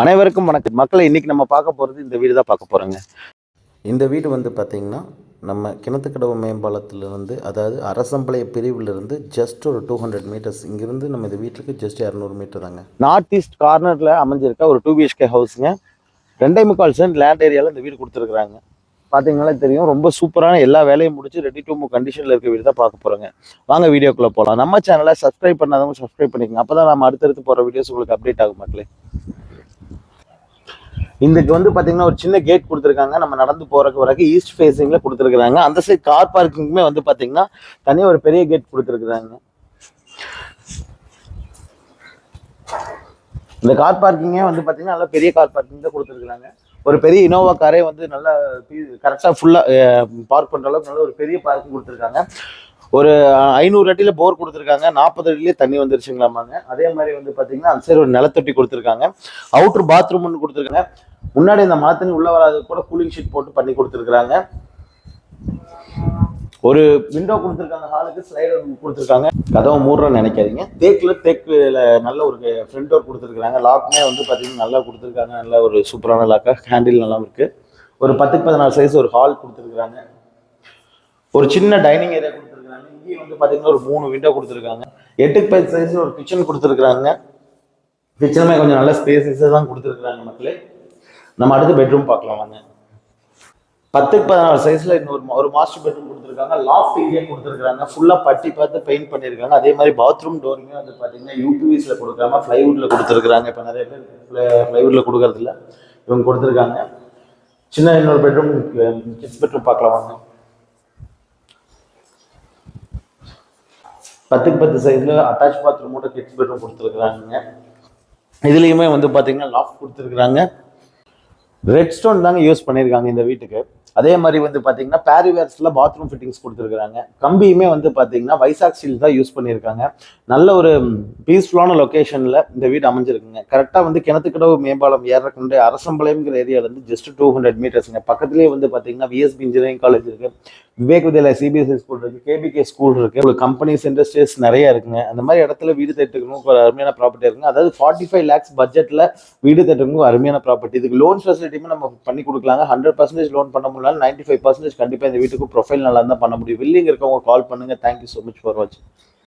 அனைவருக்கும் வணக்கம் மக்களை. இன்னைக்கு நம்ம பார்க்க போகிறது இந்த வீடு தான் பார்க்க போகிறோங்க. இந்த வீடு வந்து பார்த்திங்கன்னா நம்ம கிணத்துக்கடவு மேம்பாலத்திலிருந்து, அதாவது அரசம்பாளைய பிரிவிலிருந்து ஜஸ்ட் ஒரு 200 மீட்டர்ஸ் இங்கிருந்து நம்ம இந்த வீட்டுக்கு ஜஸ்ட் 200 மீட்டர் தாங்க. நார்த் ஈஸ்ட் கார்னரில் அமைஞ்சிருக்க ஒரு 2 BHK ஹவுஸுங்க. 2.25 சென்ட் லேண்ட் ஏரியாவில் இந்த வீடு கொடுத்துருக்குறாங்க. பார்த்தீங்கன்னா தெரியும், ரொம்ப சூப்பரான எல்லா வேலையும் முடிச்சு ரெடி டு மூவ் கண்டிஷனில் இருக்க வீடு தான் பார்க்க போகிறோங்க. வாங்க வீடியோக்குள்ளே போகலாம். நம்ம சேனலை சப்ஸ்கிரைப் பண்ணாதவங்க சப்ஸ்கிரைப் பண்ணிக்கோங்க. அப்போ தான் நம்ம அடுத்தடுத்து போகிற வீடியோஸ் உங்களுக்கு அப்டேட் ஆகும் மக்களே. இதுக்கு வந்து பார்த்தீங்கன்னா ஒரு சின்ன கேட் கொடுத்துருக்காங்க. நம்ம நடந்து போகிறக்கு வரைக்கும் ஈஸ்ட் ஃபேஸிங்கில் கொடுத்துருக்குறாங்க. அந்த சைட் கார் பார்க்கிங்குமே வந்து பார்த்தீங்கன்னா தனியாக ஒரு பெரிய கேட் கொடுத்துருக்குறாங்க. இந்த கார் பார்க்கிங்கே வந்து பார்த்தீங்கன்னா நல்லா பெரிய கார் பார்க்கிங் தான் கொடுத்துருக்குறாங்க. ஒரு பெரிய இனோவா காரே வந்து நல்லா கரெக்டாக ஃபுல்லாக பார்க் பண்ணுற அளவுக்கு நல்ல ஒரு பெரிய பார்க்கிங் கொடுத்துருக்காங்க. ஒரு 500 அடியில் போர் கொடுத்துருக்காங்க. 40 அடியிலே தண்ணி வந்துருச்சுங்களாமாங்க. அதே மாதிரி வந்து பார்த்தீங்கன்னா அந்த சைடு ஒரு நிலத்தொட்டி கொடுத்துருக்காங்க. அவுட்ரு பாத்ரூம் ஒன்று கொடுத்துருக்காங்க. முன்னாடி இந்த மழை தண்ணி உள்ள வராது கூட கூலிங் ஷீட் போட்டு பண்ணி கொடுத்துருக்குறாங்க. ஒரு விண்டோ கொடுத்துருக்காங்க. ஹாலுக்கு ஸ்லைடர் கொடுத்துருக்காங்க. கதவை மூடுறன்னு நினைக்காதீங்க. தேக்கில் நல்ல ஒரு ஃப்ரண்ட் டோர் கொடுத்துருக்குறாங்க. லாக்குமே வந்து பார்த்தீங்கன்னா நல்லா கொடுத்துருக்காங்க. நல்ல ஒரு சூப்பரான லாக்காக ஹேண்டில் நல்லா இருக்குது. ஒரு 10x14 சைஸ் ஒரு ஹால் கொடுத்துருக்குறாங்க. ஒரு சின்ன டைனிங் ஏரியா கொடுத்துருக்காங்க. இங்கேயும் வந்து பார்த்தீங்கன்னா ஒரு 3 விண்டோ கொடுத்துருக்காங்க. 8x5 சைஸ் ஒரு கிச்சன் கொடுத்துருக்குறாங்க. கிச்சனுமே கொஞ்சம் நல்ல ஸ்பேசஸாக தான் கொடுத்துருக்குறாங்க மக்களே. நம்ம அடுத்து பெட்ரூம் பார்க்கலாம் வாங்க. 10x14 சைஸில் இன்னொரு மாஸ்டர் பெட்ரூம் கொடுத்துருக்காங்க. லாஃப்ட் ஏரியா கொடுத்துருக்காங்க. ஃபுல்லாக பட்டி பார்த்து பெயிண்ட் பண்ணியிருக்காங்க. அதே மாதிரி பாத்ரூம் டோருமே வந்து பார்த்தீங்கன்னா யூபிவிஸில் கொடுக்காம ப்ளைவுட்டில் கொடுத்துருக்குறாங்க. இப்போ நிறைய பேர் ப்ளைவுட்டில் கொடுக்கறதில்ல, இவங்க கொடுத்துருக்காங்க. சின்ன இன்னொரு பெட்ரூம், கிட்ஸ் பெட்ரூம் பார்க்கலாம் வாங்க. 10x10 சைஸில் அட்டாச் பாத்ரூமோட கிட்ஸ் பெட்ரூம் கொடுத்துருக்குறாங்க. இதுலேயுமே வந்து பார்த்தீங்கன்னா லாஃப்ட் கொடுத்துருக்குறாங்க. ரெட் ஸ்டோன் தாங்க யூஸ் பண்ணியிருக்காங்க இந்த வீட்டுக்கு. அதே மாதிரி வந்து பார்த்தீங்கன்னா பேரிவேர்ஸில் பாத்ரூம் ஃபிட்டிங்ஸ் கொடுத்துருக்குறாங்க. கம்பியுமே வந்து பார்த்தீங்கன்னா வைசாக் ஸ்டீல் தான் யூஸ் பண்ணியிருக்காங்க. நல்ல ஒரு பீஸ்ஃபுல்லான லொக்கேஷனில் இந்த வீடு அமைஞ்சிருக்குங்க. கரெக்டாக வந்து கிணத்துக்கடவு மேம்பாலம் ஏறக்குண்டு அரசம்பாளையம்ங்கிற ஏரியாவிலேருந்து ஜஸ்ட் 200 மீட்டர்ஸுங்க. பக்கத்துலேயே வந்து பார்த்தீங்கன்னா விஎஸ்பி இன்ஜினியரிங் காலேஜ் இருக்குது, விவேக் வித்யாலயா சிபிஎஸ்சி ஸ்கூல் இருக்குது, கேபிகே ஸ்கூல் இருக்குது, உங்களுக்கு கம்பெனிஸ் இண்டஸ்ட்ரீஸ் நிறைய இருக்குங்க. அந்த மாதிரி இடத்துல வீடு தேட்டுக்கணும் ஒரு அருமையான ப்ராப்பர்ட்டி இருக்குங்க. அதாவது 45 lakhs பட்ஜெட்டில் வீடு தேட்டுக்கணும் அருமையான ப்ராப்பர்ட்டி. இதுக்கு லோன் ஃபெசிலிட்டியுமே நம்ம பண்ணி கொடுக்கலாங்க. 100% லோன் பண்ண முடியல, 95% கண்டிப்பாக இந்த வீட்டுக்கு ப்ரொஃபைல் நல்லா தான் பண்ண முடியும். வில்லிங் இருக்கவங்க கால் பண்ணுங்க. தேங்க்யூ ஸோ மச் ஃபார் வாட்சிங்.